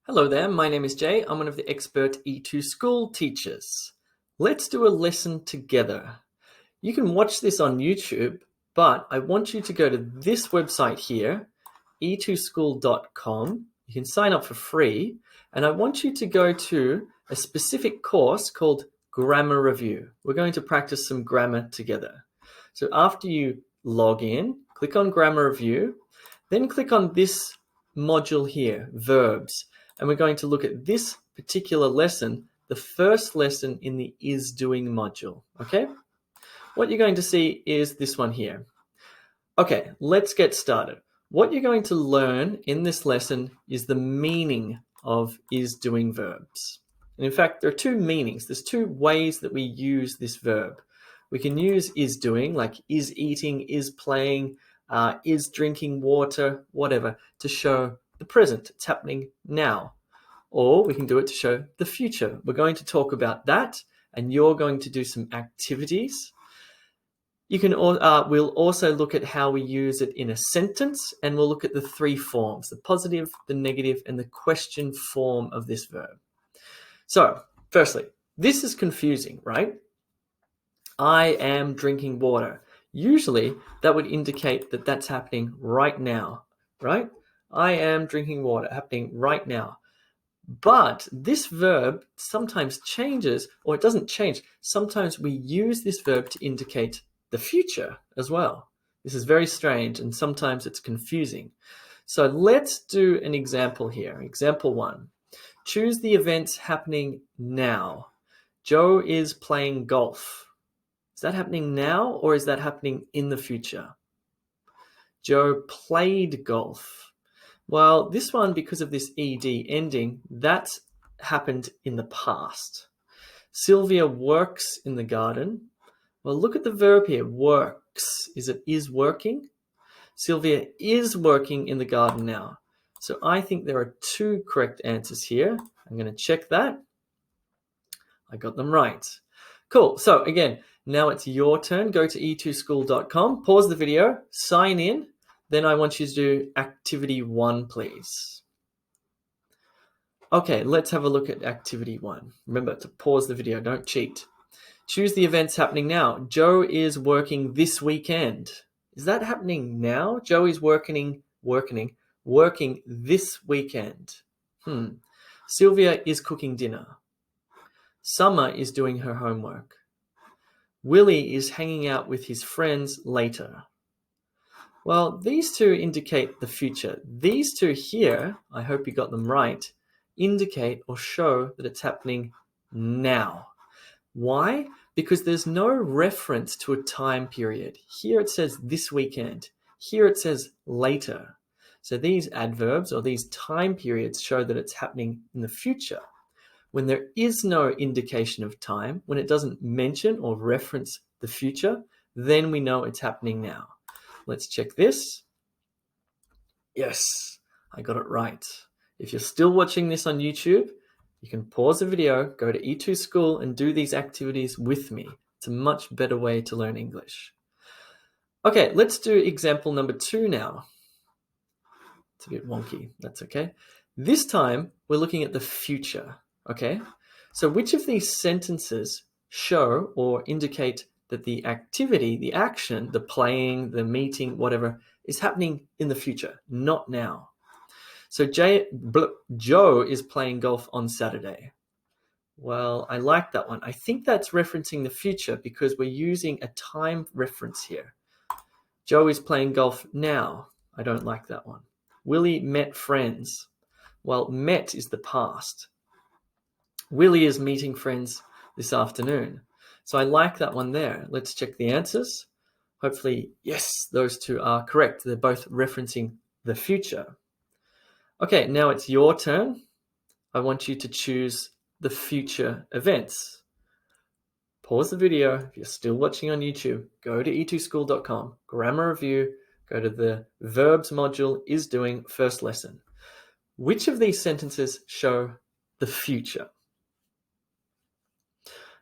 Hello there, my name is Jay. I'm one of the expert E2 school teachers. Let's do a lesson together. You can watch this on YouTube, but I want you to go to this website here, e2school.com. You can sign up for free, and I want you to go to a specific course called Grammar Review. We're going to practice some grammar together. So after you log in, click on Grammar Review, then click on this module here, verbs. And we're going to look at this particular lesson, the first lesson in the is doing module, okay? What you're going to see is this one here. Okay, let's get started. What you're going to learn in this lesson is the meaning of is doing verbs. And in fact, there are two meanings. There's two ways that we use this verb. We can use is doing, like is eating, is playing, is drinking water, whatever, to show the present. It's happening now. Or we can do it to show the future. We're going to talk about that, and you're going to do some activities. We'll also look at how we use it in a sentence, and we'll look at the three forms, the positive, the negative, and the question form of this verb. So, firstly, this is confusing, right? I am drinking water. Usually, that would indicate that that's happening right now, right? I am drinking water, happening right now. But this verb sometimes changes, or it doesn't change. Sometimes we use this verb to indicate the future as well. This is very strange, and sometimes it's confusing. So let's do an example here. Example 1. Choose the events happening now. Joe is playing golf. Is that happening now, or is that happening in the future? Joe played golf. Well, this one, because of this ed ending, that's happened in the past. Sylvia works in the garden. Well, look at the verb here, works. Is it is working? Sylvia is working in the garden now. So I think there are two correct answers here. I'm going to check that. I got them right. Cool. So again, now it's your turn. Go to e2school.com, pause the video, sign in. Then I want you to do activity 1, please. Okay, let's have a look at activity 1. Remember to pause the video, don't cheat. Choose the events happening now. Joe is working this weekend. Is that happening now? Joe is working this weekend. Sylvia is cooking dinner. Summer is doing her homework. Willie is hanging out with his friends later. Well, these two indicate the future. These two here, I hope you got them right, indicate or show that it's happening now. Why? Because there's no reference to a time period. Here it says this weekend. Here it says later. So these adverbs or these time periods show that it's happening in the future. When there is no indication of time, when it doesn't mention or reference the future, then we know it's happening now. Let's check this. Yes, I got it right. If you're still watching this on YouTube, you can pause the video, go to E2 School and do these activities with me. It's a much better way to learn English. Okay, let's do example number 2 now. It's a bit wonky, that's okay. This time, we're looking at the future, okay? So which of these sentences show or indicate that the activity, the action, the playing, the meeting, whatever, is happening in the future, not now? So Joe is playing golf on Saturday. Well, I like that one. I think that's referencing the future because we're using a time reference here. Joe is playing golf now. I don't like that one. Willie met friends. Well, met is the past. Willie is meeting friends this afternoon. So I like that one there. Let's check the answers. Hopefully, yes, those two are correct. They're both referencing the future. Okay, now it's your turn. I want you to choose the future events. Pause the video. If you're still watching on YouTube, go to e2school.com, grammar review, go to the verbs module, is doing, first lesson. Which of these sentences show the future?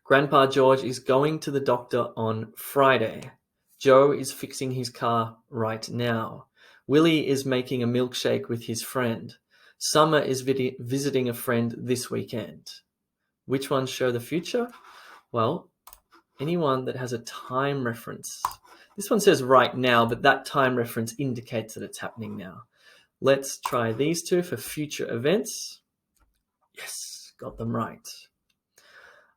Grandpa George is going to the doctor on Friday. Joe is fixing his car right now. Willie is making a milkshake with his friend. Summer is visiting a friend this weekend. Which ones show the future? Well, anyone that has a time reference. This one says right now, but that time reference indicates that it's happening now. Let's try these two for future events. Yes, got them right.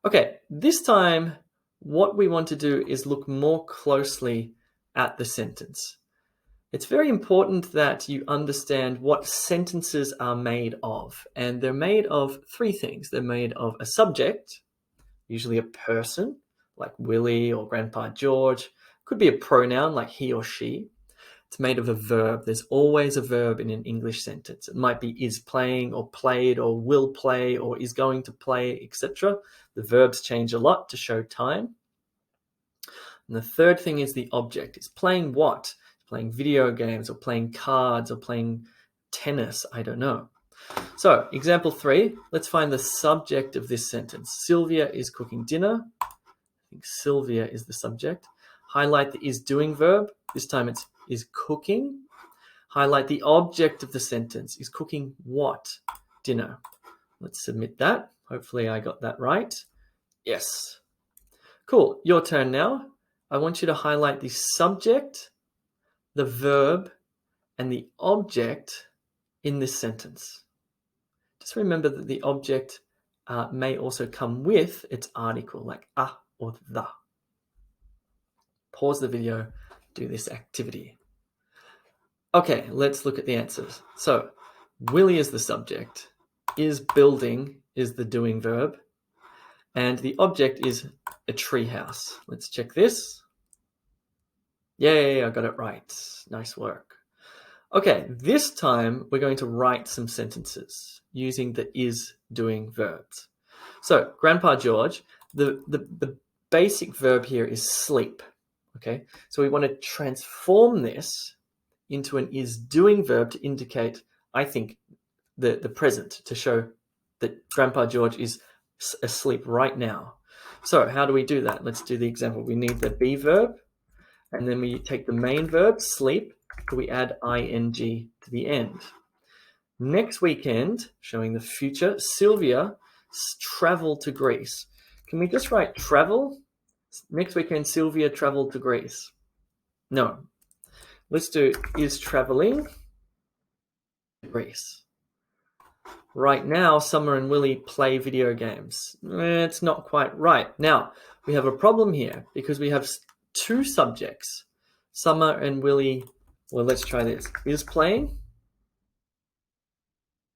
Okay, this time what we want to do is look more closely at the sentence. It's very important that you understand what sentences are made of. And they're made of three things. They're made of a subject, usually a person, like Willie or Grandpa George. Could be a pronoun like he or she. It's made of a verb. There's always a verb in an English sentence. It might be is playing or played or will play or is going to play, etc. The verbs change a lot to show time. And the third thing is the object. It's playing what? Playing video games or playing cards or playing tennis. I don't know. So example 3, let's find the subject of this sentence. Sylvia is cooking dinner. I think Sylvia is the subject. Highlight the is doing verb. This time it's is cooking. Highlight the object of the sentence. Is cooking what? Dinner. Let's submit that. Hopefully I got that right. Yes. Cool. Your turn now. I want you to highlight the subject, the verb, and the object in this sentence. Just remember that the object may also come with its article, like a or the. Pause the video, do this activity. Okay, let's look at the answers. So, Willie is the subject, is building is the doing verb, and the object is a treehouse. Let's check this. Yay, I got it right. Nice work. Okay, this time we're going to write some sentences using the is doing verbs. So, Grandpa George, the basic verb here is sleep. Okay, so we want to transform this into an is doing verb to indicate, I think, the present, to show that Grandpa George is asleep right now. So how do we do that? Let's do the example. We need the be verb, and then we take the main verb, sleep, but we add ing to the end. Next weekend, showing the future, Sylvia traveled to Greece. Can we just write travel? Next weekend, Sylvia traveled to Greece. No. Let's do is traveling to Greece. Right now, Summer and Willie play video games. It's not quite right. Now, we have a problem here because we have two subjects. Summer and Willie, well, let's try this. Is playing?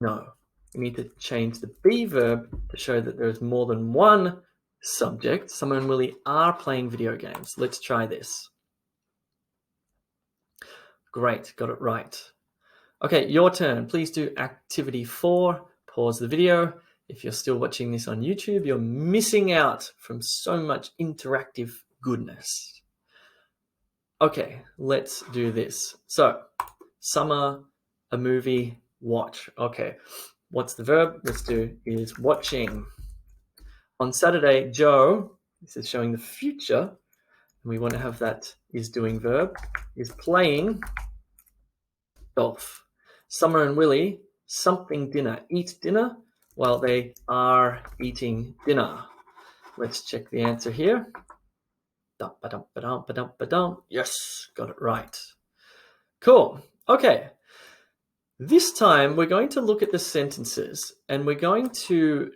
No. We need to change the be verb to show that there's more than one subject. Summer and Willie are playing video games. Let's try this. Great, got it right. Okay, your turn. Please do activity 4. Pause the video. If you're still watching this on YouTube, you're missing out from so much interactive goodness. Okay, let's do this. So, Summer, a movie, watch. Okay, what's the verb? Let's do is watching. On Saturday, Joe, this is showing the future, and we want to have that is doing verb, is playing golf. Summer and Willie, something dinner, eat dinner while they are eating dinner. Let's check the answer here. Yes, got it right. Cool. Okay. This time we're going to look at the sentences and we're going to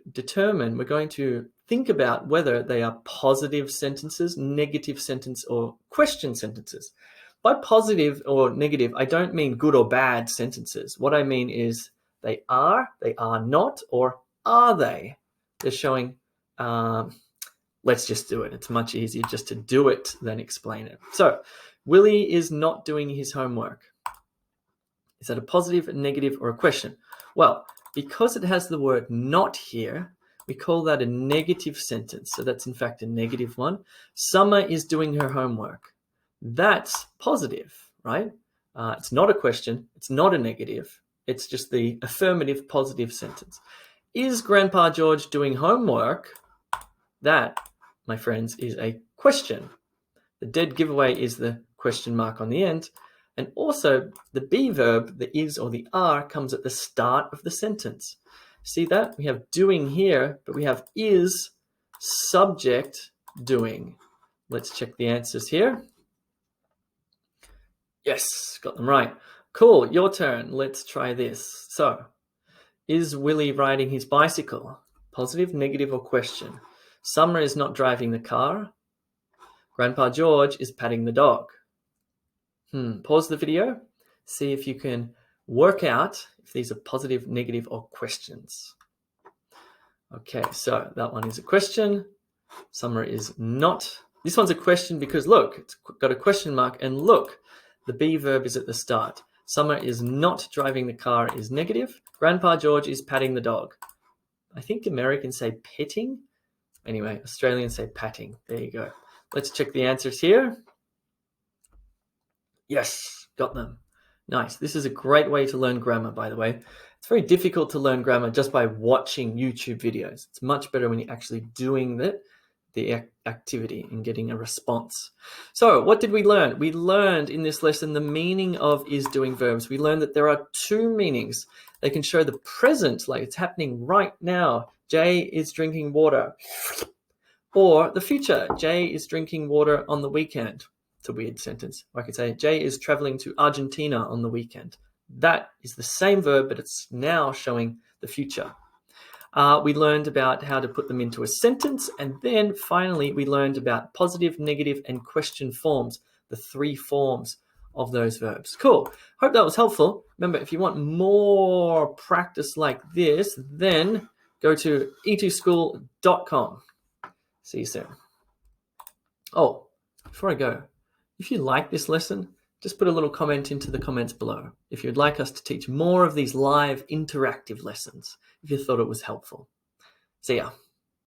think about whether they are positive sentences, negative sentence, or question sentences. By positive or negative, I don't mean good or bad sentences. What I mean is they are not, or are they? They're showing, let's just do it. It's much easier just to do it than explain it. So, Willie is not doing his homework. Is that a positive, a negative, or a question? Well, because it has the word not here, we call that a negative sentence. So that's in fact a negative one. Summer is doing her homework. That's positive, right? It's not a question. It's not a negative. It's just the affirmative positive sentence. Is Grandpa George doing homework? That, my friends, is a question. The dead giveaway is the question mark on the end. And also the be verb, the is or the are, comes at the start of the sentence. See that? We have doing here, but we have is, subject, doing. Let's check the answers here. Yes, got them right. Cool, your turn. Let's try this. So, is Willie riding his bicycle? Positive, negative, or question? Summer is not driving the car. Grandpa George is patting the dog. Pause the video. See if you can work out if these are positive, negative, or questions. Okay, so that one is a question. Summer is not. This one's a question because look, it's got a question mark, and look, the be verb is at the start. Summer is not driving the car is negative. Grandpa George is patting the dog. I think Americans say petting. Anyway, Australians say patting. There you go. Let's check the answers here. Yes, got them. Nice. This is a great way to learn grammar, by the way. It's very difficult to learn grammar just by watching YouTube videos. It's much better when you're actually doing the activity and getting a response. So what did we learn? We learned in this lesson the meaning of is doing verbs. We learned that there are two meanings. They can show the present, like it's happening right now. Jay is drinking water. Or the future, Jay is drinking water on the weekend. It's a weird sentence. Or I could say, Jay is traveling to Argentina on the weekend. That is the same verb, but it's now showing the future. We learned about how to put them into a sentence. And then finally, we learned about positive, negative, and question forms, the three forms of those verbs. Cool. Hope that was helpful. Remember, if you want more practice like this, then go to e2school.com. See you soon. Oh, before I go, if you like this lesson, just put a little comment into the comments below if you'd like us to teach more of these live interactive lessons, if you thought it was helpful. See ya.